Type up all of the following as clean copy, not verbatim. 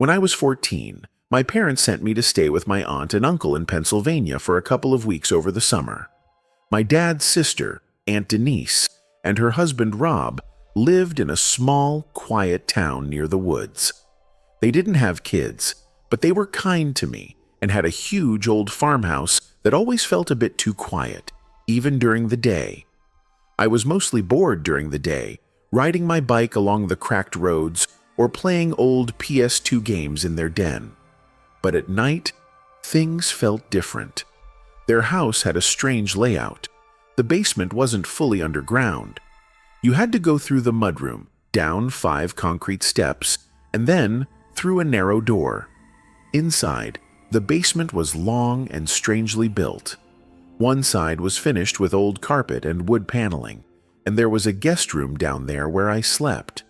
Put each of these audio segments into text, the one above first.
When I was 14, my parents sent me to stay with my aunt and uncle in Pennsylvania for a couple of weeks over the summer. My dad's sister, Aunt Denise, and her husband Rob lived in a small, quiet town near the woods. They didn't have kids, but they were kind to me and had a huge old farmhouse that always felt a bit too quiet, even during the day. I was mostly bored during the day, riding my bike along the cracked roads or playing old PS2 games in their den. But at night, things felt different. Their house had a strange layout. The basement wasn't fully underground. You had to go through the mudroom, down 5 concrete steps, and then through a narrow door. Inside, the basement was long and strangely built. One side was finished with old carpet and wood paneling, and there was a guest room down there where I slept.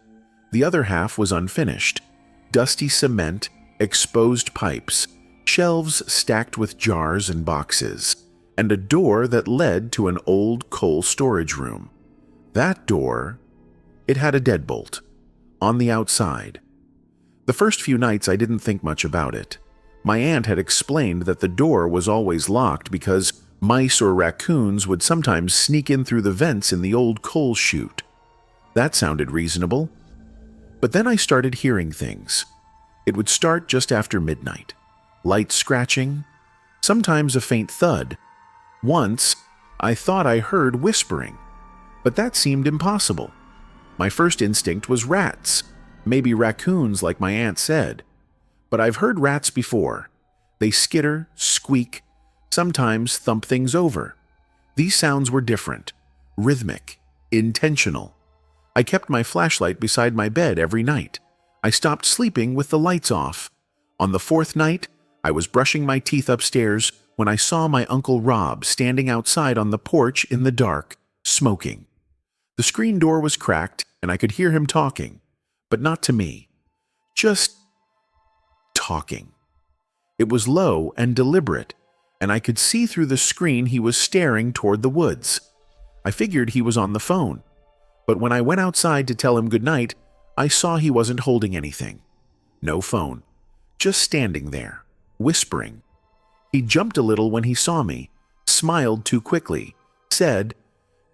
The other half was unfinished. Dusty cement, exposed pipes, shelves stacked with jars and boxes, and a door that led to an old coal storage room. That door, it had a deadbolt on the outside. The first few nights I didn't think much about it. My aunt had explained that the door was always locked because mice or raccoons would sometimes sneak in through the vents in the old coal chute. That sounded reasonable. But then I started hearing things. It would start just after midnight. Light scratching, sometimes a faint thud. Once, I thought I heard whispering, but that seemed impossible. My first instinct was rats, maybe raccoons like my aunt said. But I've heard rats before. They skitter, squeak, sometimes thump things over. These sounds were different, rhythmic, intentional. I kept my flashlight beside my bed every night. I stopped sleeping with the lights off. On the 4th night, I was brushing my teeth upstairs when I saw my Uncle Rob standing outside on the porch in the dark, smoking. The screen door was cracked, and I could hear him talking, but not to me. Just talking. It was low and deliberate, and I could see through the screen he was staring toward the woods. I figured he was on the phone, but when I went outside to tell him goodnight, I saw he wasn't holding anything. No phone, just standing there, whispering. He jumped a little when he saw me, smiled too quickly, said,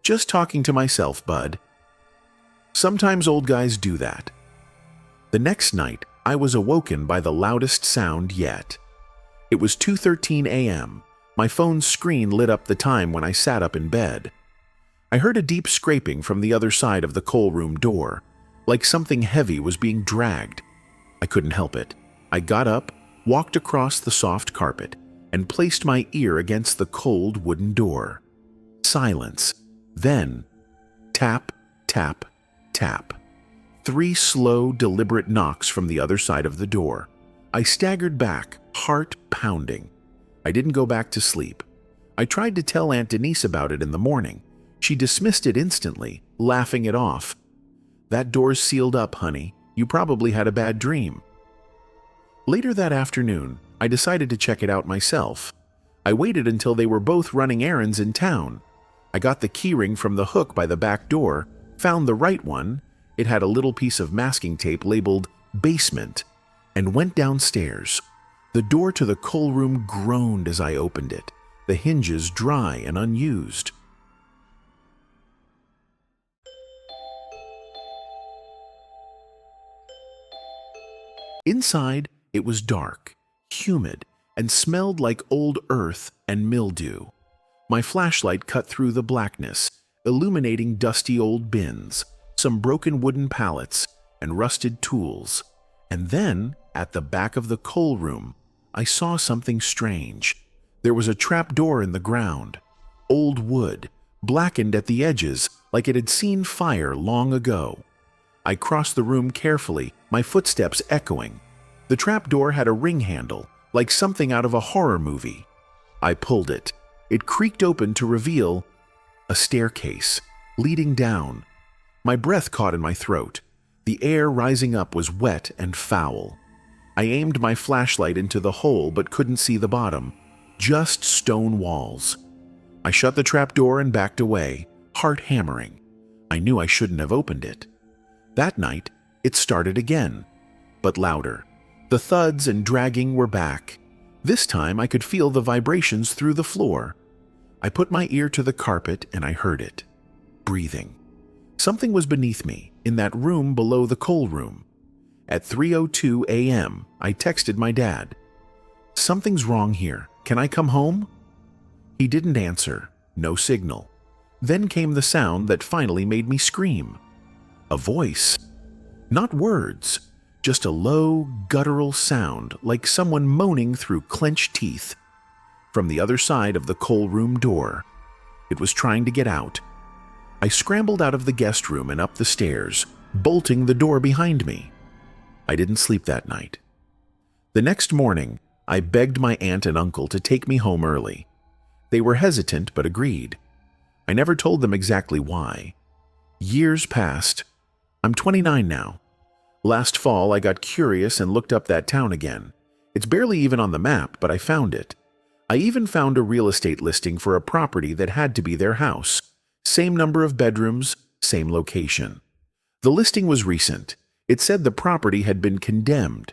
"Just talking to myself, bud." Sometimes old guys do that. The next night, I was awoken by the loudest sound yet. It was 2:13 a.m. My phone's screen lit up the time when I sat up in bed. I heard a deep scraping from the other side of the coal room door, like something heavy was being dragged. I couldn't help it. I got up, walked across the soft carpet, and placed my ear against the cold wooden door. Silence. Then, tap, tap, tap. 3 slow, deliberate knocks from the other side of the door. I staggered back, heart pounding. I didn't go back to sleep. I tried to tell Aunt Denise about it in the morning. She dismissed it instantly, laughing it off. "That door's sealed up, honey. You probably had a bad dream." Later that afternoon, I decided to check it out myself. I waited until they were both running errands in town. I got the keyring from the hook by the back door, found the right one. It had a little piece of masking tape labeled basement, and went downstairs. The door to the coal room groaned as I opened it, the hinges dry and unused. Inside, it was dark, humid, and smelled like old earth and mildew. My flashlight cut through the blackness, illuminating dusty old bins, some broken wooden pallets, and rusted tools. And then, at the back of the coal room, I saw something strange. There was a trap door in the ground, old wood, blackened at the edges like it had seen fire long ago. I crossed the room carefully, my footsteps echoing. The trap door had a ring handle, like something out of a horror movie. I pulled it. It creaked open to reveal a staircase leading down. My breath caught in my throat. The air rising up was wet and foul. I aimed my flashlight into the hole but couldn't see the bottom. Just stone walls. I shut the trap door and backed away, heart hammering. I knew I shouldn't have opened it. That night, it started again, but louder. The thuds and dragging were back. This time I could feel the vibrations through the floor. I put my ear to the carpet and I heard it. Breathing. Something was beneath me, in that room below the coal room. At 3:02 a.m., I texted my dad. "Something's wrong here. Can I come home?" He didn't answer. No signal. Then came the sound that finally made me scream. A voice. Not words, just a low, guttural sound like someone moaning through clenched teeth. From the other side of the coal room door. It was trying to get out. I scrambled out of the guest room and up the stairs, bolting the door behind me. I didn't sleep that night. The next morning, I begged my aunt and uncle to take me home early. They were hesitant but agreed. I never told them exactly why. Years passed. I'm 29 now. Last fall, I got curious and looked up that town again. It's barely even on the map, but I found it. I even found a real estate listing for a property that had to be their house. Same number of bedrooms, same location. The listing was recent. It said the property had been condemned.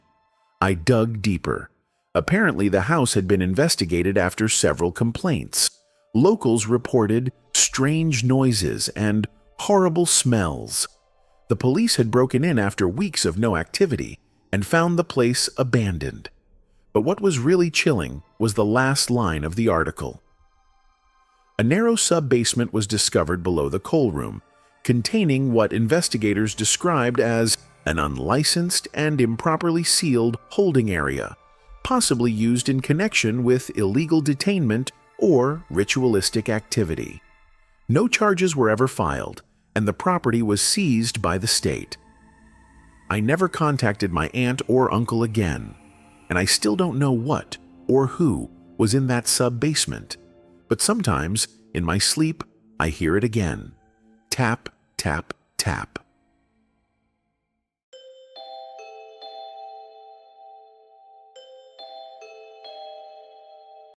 I dug deeper. Apparently, the house had been investigated after several complaints. Locals reported strange noises and horrible smells. The police had broken in after weeks of no activity and found the place abandoned. But what was really chilling was the last line of the article. A narrow sub-basement was discovered below the coal room, containing what investigators described as an unlicensed and improperly sealed holding area, possibly used in connection with illegal detainment or ritualistic activity. No charges were ever filed, and the property was seized by the state. I never contacted my aunt or uncle again, and I still don't know what or who was in that sub-basement. But sometimes, in my sleep, I hear it again. Tap, tap, tap.